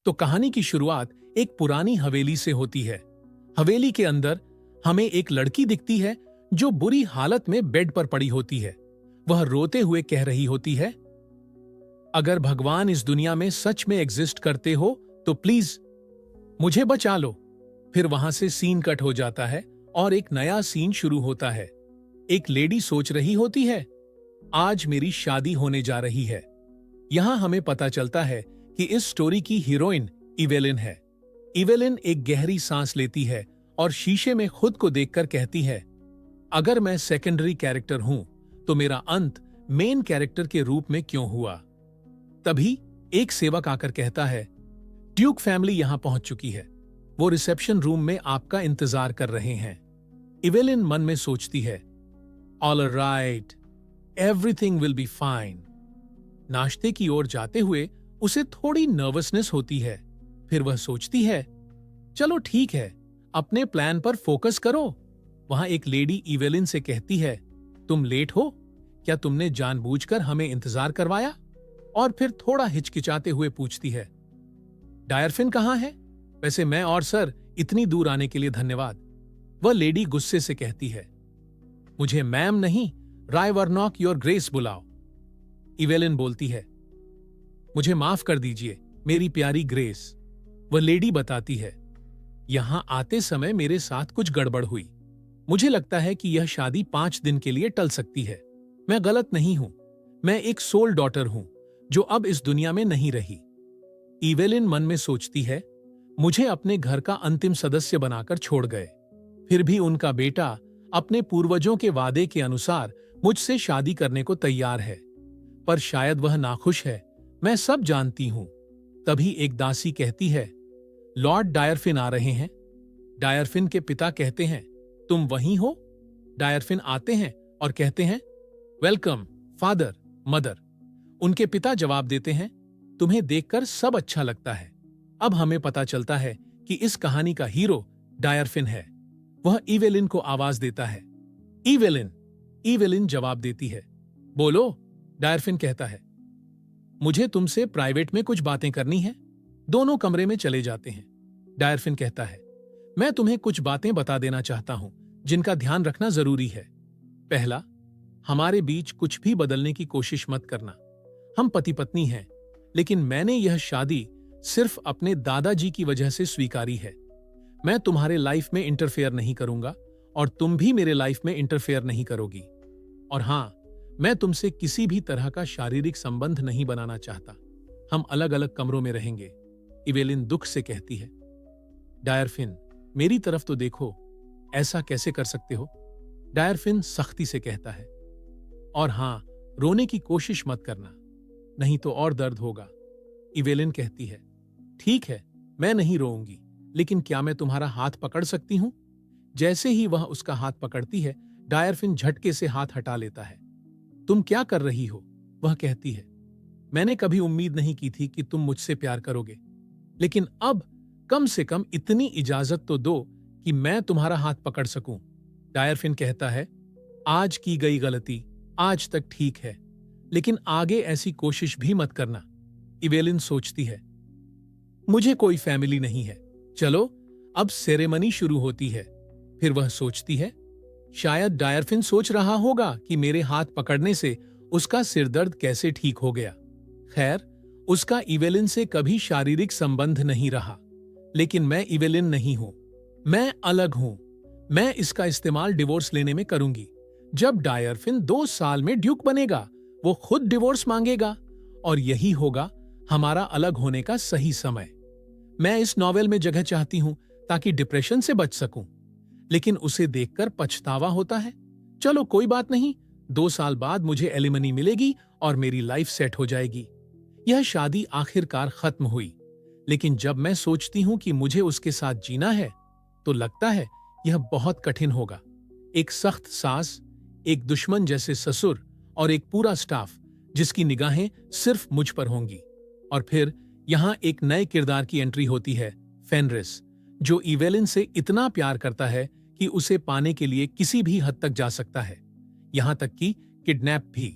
तो कहानी की शुरुआत एक पुरानी हवेली से होती है। हवेली के अंदर हमें एक लड़की दिखती है जो बुरी हालत में बेड पर पड़ी होती है। वह रोते हुए कह रही होती है, अगर भगवान इस दुनिया में सच में एग्जिस्ट करते हो तो प्लीज मुझे बचा लो। फिर वहां से सीन कट हो जाता है और एक नया सीन शुरू होता है। एक लेडी सोच रही होती है, आज मेरी शादी होने जा रही है। यहां हमें पता चलता है कि इस स्टोरी की हीरोइन इवेलिन है। इवेलिन एक गहरी सांस लेती है और शीशे में खुद को देखकर कहती है, अगर मैं सेकेंडरी कैरेक्टर हूं तो मेरा अंत मेन कैरेक्टर के रूप में क्यों हुआ। तभी एक सेवक आकर कहता है, ड्यूक फैमिली यहां पहुंच चुकी है। वो रिसेप्शन रूम में आपका इंतजार कर रहे हैं। इवेलिन मन में सोचती है, all right, everything will be fine. नाश्ते की ओर जाते हुए उसे थोड़ी नर्वसनेस होती है। फिर वह सोचती है, चलो ठीक है, अपने प्लान पर फोकस करो। वहां एक लेडी इवेलिन से कहती है, तुम लेट हो, क्या तुमने जानबूझकर हमें इंतजार करवाया? और फिर थोड़ा हिचकिचाते हुए पूछती है, डायरफिन कहां है? वैसे मैं और सर इतनी दूर आने के लिए धन्यवाद। वह लेडी गुस्से से कहती है, मुझे मैम नहीं, राय वर्नॉक योर ग्रेस बुलाओ। इवेलिन बोलती है, मुझे माफ कर दीजिए मेरी प्यारी ग्रेस। वह लेडी बताती है, यहां आते समय मेरे साथ कुछ गड़बड़ हुई। मुझे लगता है कि यह शादी 5 दिन के लिए टल सकती है। मैं गलत नहीं हूं, मैं एक सोल डॉटर हूं जो अब इस दुनिया में नहीं रही। इवेलिन मन में सोचती है, मुझे अपने घर का अंतिम सदस्य बनाकर छोड़ गए, फिर भी उनका बेटा अपने पूर्वजों के वादे के अनुसार मुझसे शादी करने को तैयार है। पर शायद वह नाखुश है, मैं सब जानती हूं। तभी एक दासी कहती है, लॉर्ड डायरफिन आ रहे हैं। डायरफिन के पिता कहते हैं, तुम वहीं हो? डायरफिन आते हैं और कहते हैं, वेलकम फादर मदर। उनके पिता जवाब देते हैं, तुम्हें देखकर सब अच्छा लगता है। अब हमें पता चलता है कि इस कहानी का हीरो डायरफिन है। वह इवेलिन को आवाज देता है, इवेलिन। इवेलिन जवाब देती है, बोलो। डायरफिन कहता है, मुझे तुमसे प्राइवेट में कुछ बातें करनी है। दोनों कमरे में चले जाते हैं। डायरफिन कहता है, मैं तुम्हें कुछ बातें बता देना चाहता हूं जिनका ध्यान रखना जरूरी है। पहला, हमारे बीच कुछ भी बदलने की कोशिश मत करना। हम पति पत्नी हैं, लेकिन मैंने यह शादी सिर्फ अपने दादाजी की वजह से स्वीकारी है। मैं तुम्हारे लाइफ में इंटरफेयर नहीं करूंगा और तुम भी मेरे लाइफ में इंटरफेयर नहीं करोगी। और हां, मैं तुमसे किसी भी तरह का शारीरिक संबंध नहीं बनाना चाहता। हम अलग अलग कमरों में रहेंगे। इवेलिन दुख से कहती है, डायरफिन मेरी तरफ तो देखो, ऐसा कैसे कर सकते हो? डायरफिन सख्ती से कहता है, और हां, रोने की कोशिश मत करना, नहीं तो और दर्द होगा। इवेलिन कहती है, ठीक है, मैं नहीं रोऊंगी, लेकिन क्या मैं तुम्हारा हाथ पकड़ सकती हूं? जैसे ही वह उसका हाथ पकड़ती है, डायरफिन झटके से हाथ हटा लेता है। तुम क्या कर रही हो? वह कहती है, मैंने कभी उम्मीद नहीं की थी कि तुम मुझसे प्यार करोगे, लेकिन अब कम से कम इतनी इजाजत तो दो कि मैं तुम्हारा हाथ पकड़ सकूं। डायरफिन कहता है, आज की गई गलती आज तक ठीक है, लेकिन आगे ऐसी कोशिश भी मत करना। इवेलिन सोचती है, मुझे कोई फैमिली नहीं है। चलो, अब सेरेमनी शुरू होती है। फिर वह सोचती है, शायद डायरफिन सोच रहा होगा कि मेरे हाथ पकड़ने से उसका सिरदर्द कैसे ठीक हो गया। खैर, उसका इवेलिन से कभी शारीरिक संबंध नहीं रहा, लेकिन मैं इवेलिन नहीं हूं, मैं अलग हूं। मैं इसका इस्तेमाल डिवोर्स लेने में करूंगी। जब डायरफिन 2 साल में ड्यूक बनेगा, वो खुद डिवोर्स मांगेगा और यही होगा हमारा अलग होने का सही समय। मैं इस नॉवेल में जगह चाहती हूं ताकि डिप्रेशन से बच सकूं, लेकिन उसे देखकर पछतावा होता है। चलो कोई बात नहीं, 2 साल बाद मुझे एलिमनी मिलेगी और मेरी लाइफ सेट हो जाएगी। यह शादी आखिरकार खत्म हुई, लेकिन जब मैं सोचती हूं कि मुझे उसके साथ जीना है, तो लगता है यह बहुत कठिन होगा। एक सख्त सास, एक दुश्मन जैसे ससुर और एक पूरा स्टाफ जिसकी निगाहें सिर्फ मुझ पर होंगी। और फिर यहां एक नए किरदार की एंट्री होती है, फेनरिस, जो इवेलिन से इतना प्यार करता है कि उसे पाने के लिए किसी भी हद तक जा सकता है, यहां तक कि किडनैप भी।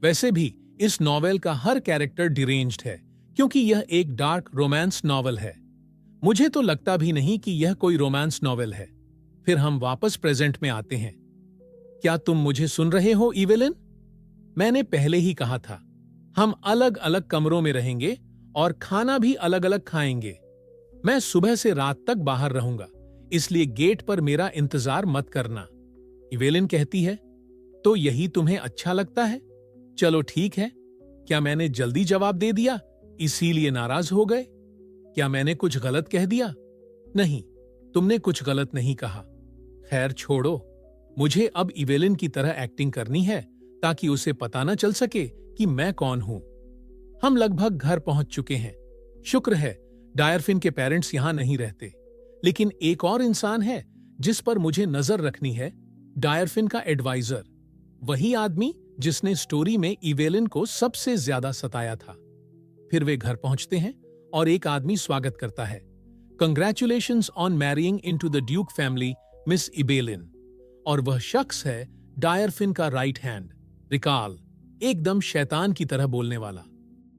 वैसे भी इस नॉवेल का हर कैरेक्टर डिरेंज्ड है, क्योंकि यह एक डार्क रोमांस नॉवल है। मुझे तो लगता भी नहीं कि यह कोई रोमांस नॉवेल है। फिर हम वापस प्रेजेंट में आते हैं। क्या तुम मुझे सुन रहे हो इवेलिन? मैंने पहले ही कहा था, हम अलग अलग कमरों में रहेंगे और खाना भी अलग अलग खाएंगे। मैं सुबह से रात तक बाहर रहूंगा, इसलिए गेट पर मेरा इंतजार मत करना। इवेलिन कहती है, तो यही तुम्हें अच्छा लगता है? चलो ठीक है। क्या मैंने जल्दी जवाब दे दिया इसीलिए नाराज हो गए? क्या मैंने कुछ गलत कह दिया? नहीं, तुमने कुछ गलत नहीं कहा। खैर छोड़ो, मुझे अब इवेलिन की तरह एक्टिंग करनी है ताकि उसे पता न चल सके कि मैं कौन हूं। हम लगभग घर पहुंच चुके हैं। शुक्र है डायरफिन के पेरेंट्स यहां नहीं रहते, लेकिन एक और इंसान है जिस पर मुझे नजर रखनी है, डायरफिन का एडवाइजर, वही आदमी जिसने स्टोरी में इवेलिन को सबसे ज्यादा सताया था। फिर वे घर पहुंचते हैं और एक आदमी स्वागत करता है। Congratulations on marrying into the duke family, miss Ibelin. और वह शख्स है डायरफिन का राइट हैंड, रिकाल, एकदम शैतान की तरह बोलने वाला।